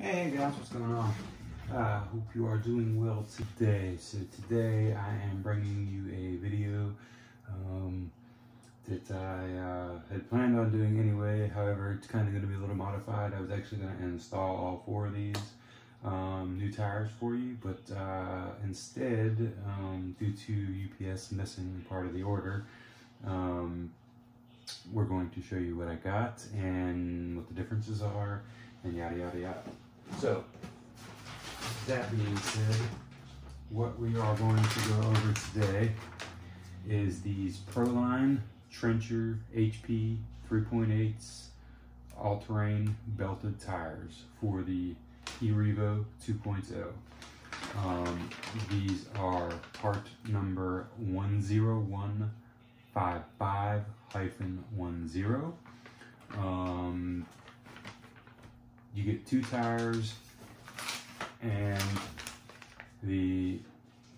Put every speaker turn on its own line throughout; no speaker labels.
Hey guys, what's going on? Hope you are doing well today. So today I am bringing you a video that I had planned on doing anyway. However, it's kind of going to be a little modified. I was actually going to install all four of these new tires for you, but instead, due to UPS missing part of the order, we're going to show you what I got and what the differences are and yada yada yada. So, that being said, what we are going to go over today is these Proline Trencher HP 3.8s all-terrain belted tires for the E-Revo 2.0. These are part number 10155-10. You get two tires and the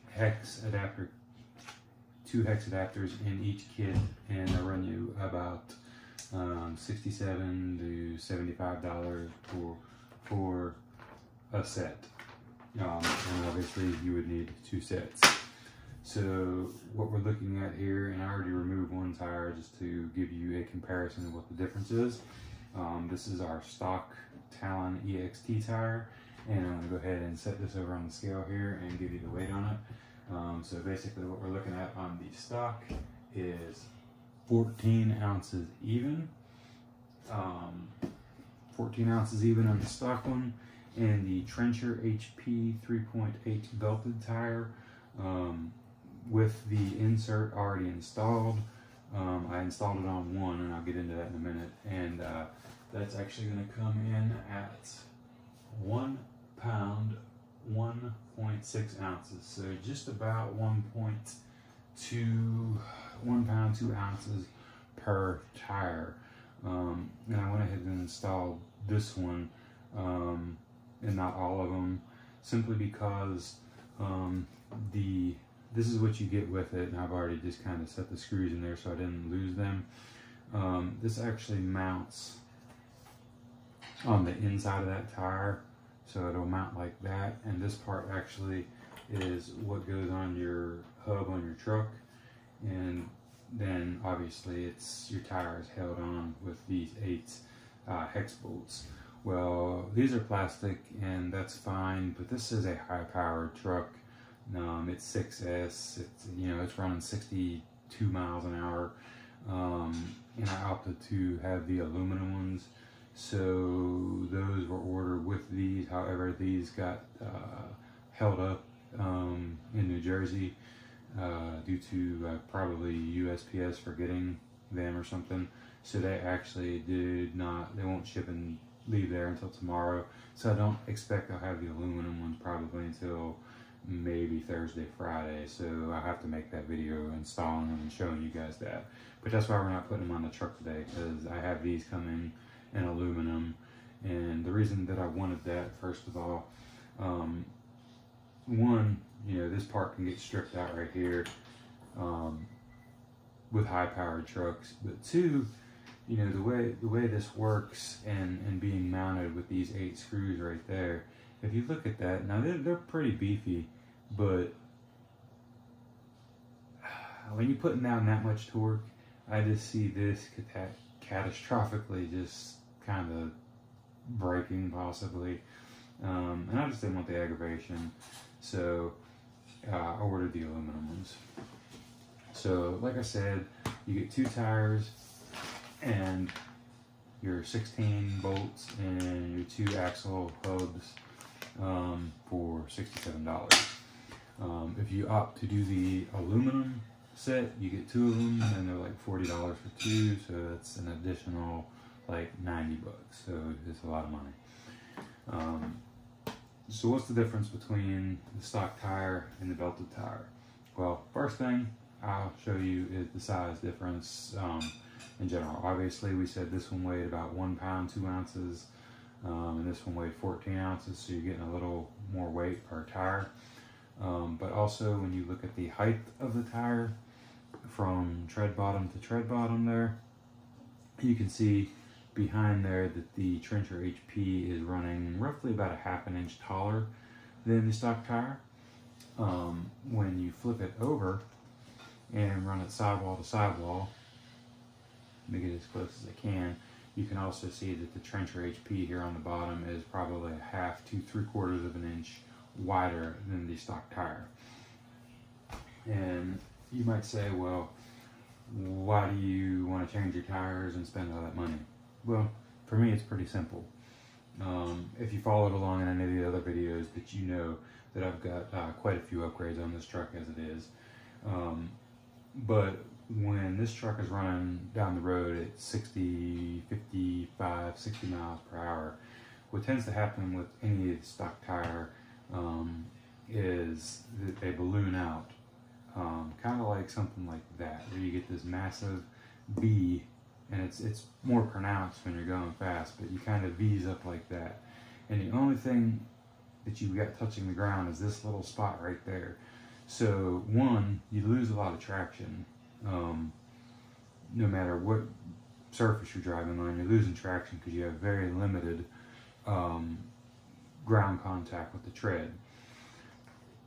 hex adapter, two hex adapters in each kit, and they run you about $67 to $75 for a set. And obviously you would need two sets. So what we're looking at here, and I already removed one tire just to give you a comparison of what the difference is. This is our stock Talon EXT tire, and I'm going to go ahead and set this over on the scale here and give you the weight on it. So basically what we're looking at on the stock is 14 ounces even. 14 ounces even on the stock one, and the Trencher HP 3.8 belted tire with the insert already installed. I installed it on one, and I'll get into that in a minute, and that's actually going to come in at 1 pound 1.6 ounces, so just about 1 pound 2 ounces per tire. And I went ahead and installed this one and not all of them, simply because this is what you get with it, and I've already just kind of set the screws in there so I didn't lose them. This actually mounts on the inside of that tire, so it'll mount like that, and this part actually is what goes on your hub on your truck, and then obviously your tire is held on with these 8 hex bolts. Well, these are plastic, and that's fine, but this is a high-powered truck. It's 6S. It's running 62 miles an hour, and I opted to have the aluminum ones. So those were ordered with these. However, these got held up in New Jersey due to probably USPS forgetting them or something. So they actually they won't ship and leave there until tomorrow. So I don't expect I'll have the aluminum ones probably until maybe Thursday, Friday. So I'll have to make that video installing them and showing you guys that. But that's why we're not putting them on the truck today, because I have these coming in aluminum. And the reason that I wanted that, first of all, one, this part can get stripped out right here with high-powered trucks. But two, the way this works and being mounted with these 8 screws right there, if you look at that, now they're pretty beefy, but when you're putting down that much torque, I just see this catastrophically just kind of breaking possibly, and I just didn't want the aggravation, so I ordered the aluminum ones. So like I said, you get 2 tires and your 16 bolts and your 2 axle hubs for $67. If you opt to do the aluminum set, you get 2 of them, and they're like $40 for 2, so that's an additional like $90, so it's a lot of money. So what's the difference between the stock tire and the belted tire? Well, first thing I'll show you is the size difference in general. Obviously, we said this one weighed about 1 pound 2 ounces, and this one weighed 14 ounces, so you're getting a little more weight per tire. But also, when you look at the height of the tire from tread bottom to tread bottom there, you can see behind there that the Trencher HP is running roughly about a ½ inch taller than the stock tire. When you flip it over and run it sidewall to sidewall, make it as close as I can, you can also see that the Trencher HP here on the bottom is probably a ½ to 3/4 of an inch wider than the stock tire. And you might say, well, why do you want to change your tires and spend all that money? Well, for me, it's pretty simple. If you followed along in any of the other videos, that you know that I've got quite a few upgrades on this truck as it is. But when this truck is running down the road at 60, 55, 60 miles per hour, what tends to happen with any stock tire is that they balloon out, kind of like something like that, where you get this massive V, and it's more pronounced when you're going fast, but you kind of V's up like that. And the only thing that you've got touching the ground is this little spot right there. So one, you lose a lot of traction. No matter what surface you're driving on, you're losing traction because you have very limited ground contact with the tread.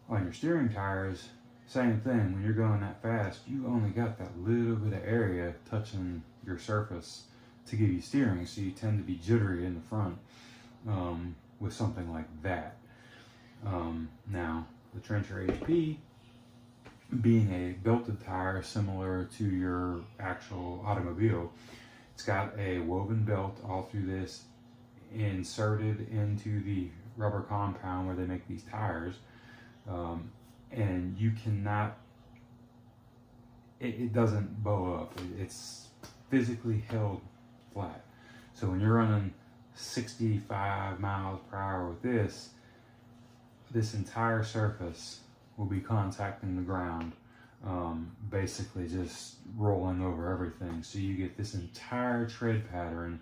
On your steering tires, same thing. When you're going that fast, you only got that little bit of area touching your surface to give you steering, so you tend to be jittery in the front with something like that. Now, the Trencher HP, being a belted tire similar to your actual automobile, it's got a woven belt all through this, inserted into the rubber compound where they make these tires, and you cannot, it doesn't bow up. It's physically held flat. So when you're running 65 miles per hour with this entire surface will be contacting the ground, basically just rolling over everything. So you get this entire tread pattern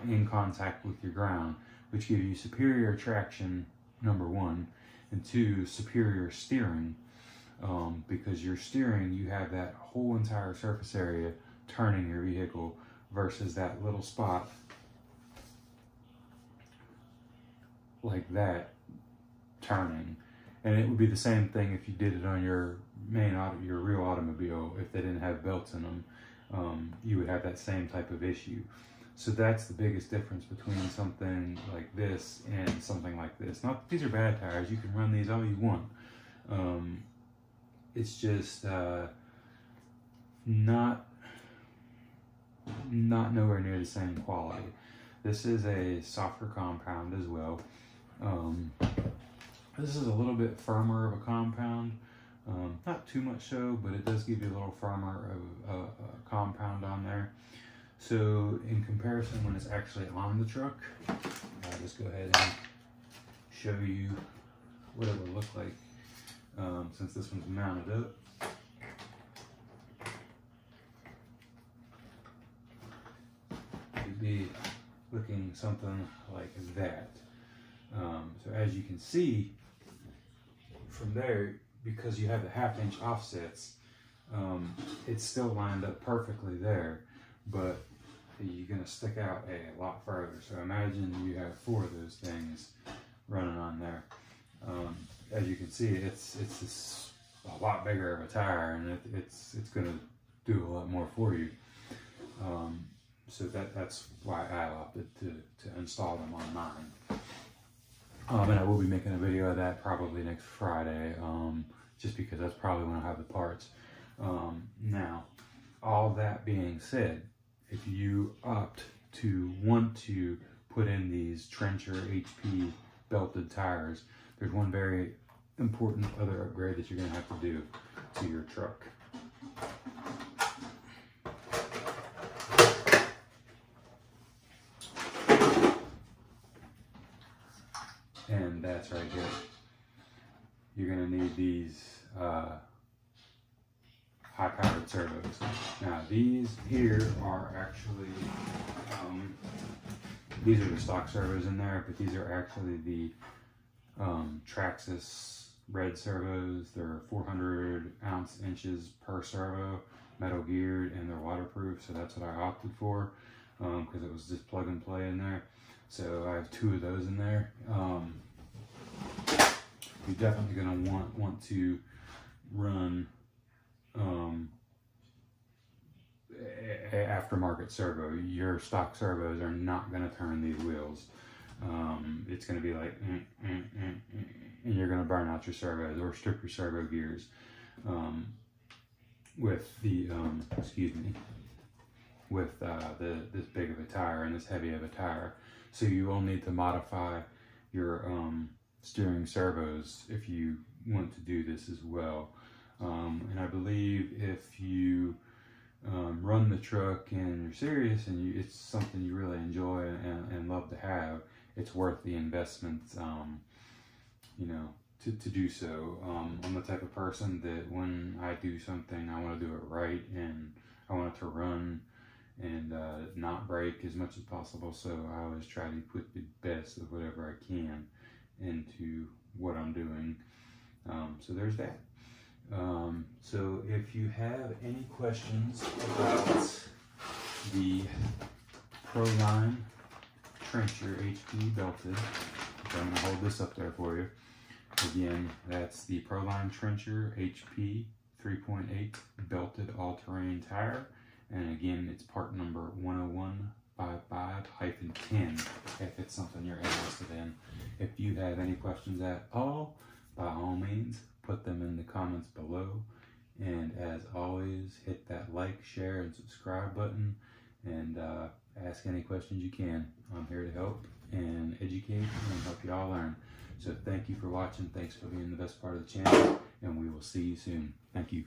in contact with your ground, which gives you superior traction, number one, and two, superior steering, because your steering, you have that whole entire surface area turning your vehicle versus that little spot like that turning. And it would be the same thing if you did it on your your real automobile. If they didn't have belts in them, you would have that same type of issue. So that's the biggest difference between something like this and something like this. Not that these are bad tires, you can run these all you want. It's just not nowhere near the same quality. This is a softer compound as well. This is a little bit firmer of a compound, not too much so, but it does give you a little firmer of a compound on there. So in comparison, when it's actually on the truck, I'll just go ahead and show you what it would look like since this one's mounted up. It'd be looking something like that. So as you can see from there, because you have the ½ inch offsets, it's still lined up perfectly there, but you're going to stick out a lot further. So imagine you have 4 of those things running on there. As you can see, it's a lot bigger of a tire, and it's going to do a lot more for you. So that's why I opted to install them on mine. And I will be making a video of that probably next Friday, just because that's probably when I have the parts. Now, all that being said, if you opt to want to put in these Trencher HP belted tires, there's one very important other upgrade that you're going to have to do to your truck. And that's right here. You're going to need these high-powered servos. Now these here are actually, these are the stock servos in there, but these are actually the Traxxas red servos. They're 400 inches per servo, metal geared, and they're waterproof, so that's what I opted for. because it was just plug and play in there. So I have 2 of those in there. You're definitely going to want to run aftermarket servo. Your stock servos are not going to turn these wheels. It's going to be like, and you're going to burn out your servos or strip your servo gears with the, excuse me, with this big of a tire and this heavy of a tire. So you will need to modify your steering servos if you want to do this as well. And I believe if you run the truck and you're serious and it's something you really enjoy and love to have, it's worth the investment, you know, to do so. I'm the type of person that when I do something, I want to do it right, and I want it to run and not break as much as possible. So I always try to put the best of whatever I can into what I'm doing. So there's that. So if you have any questions about the Proline Trencher HP belted, I'm going to hold this up there for you. Again, that's the Proline Trencher HP 3.8 belted all-terrain tire. And again, it's part number 10155-10 if it's something you're interested in. If you have any questions at all, by all means, put them in the comments below. And as always, hit that like, share, and subscribe button, and ask any questions you can. I'm here to help and educate and help you all learn. So thank you for watching. Thanks for being the best part of the channel, and we will see you soon. Thank you.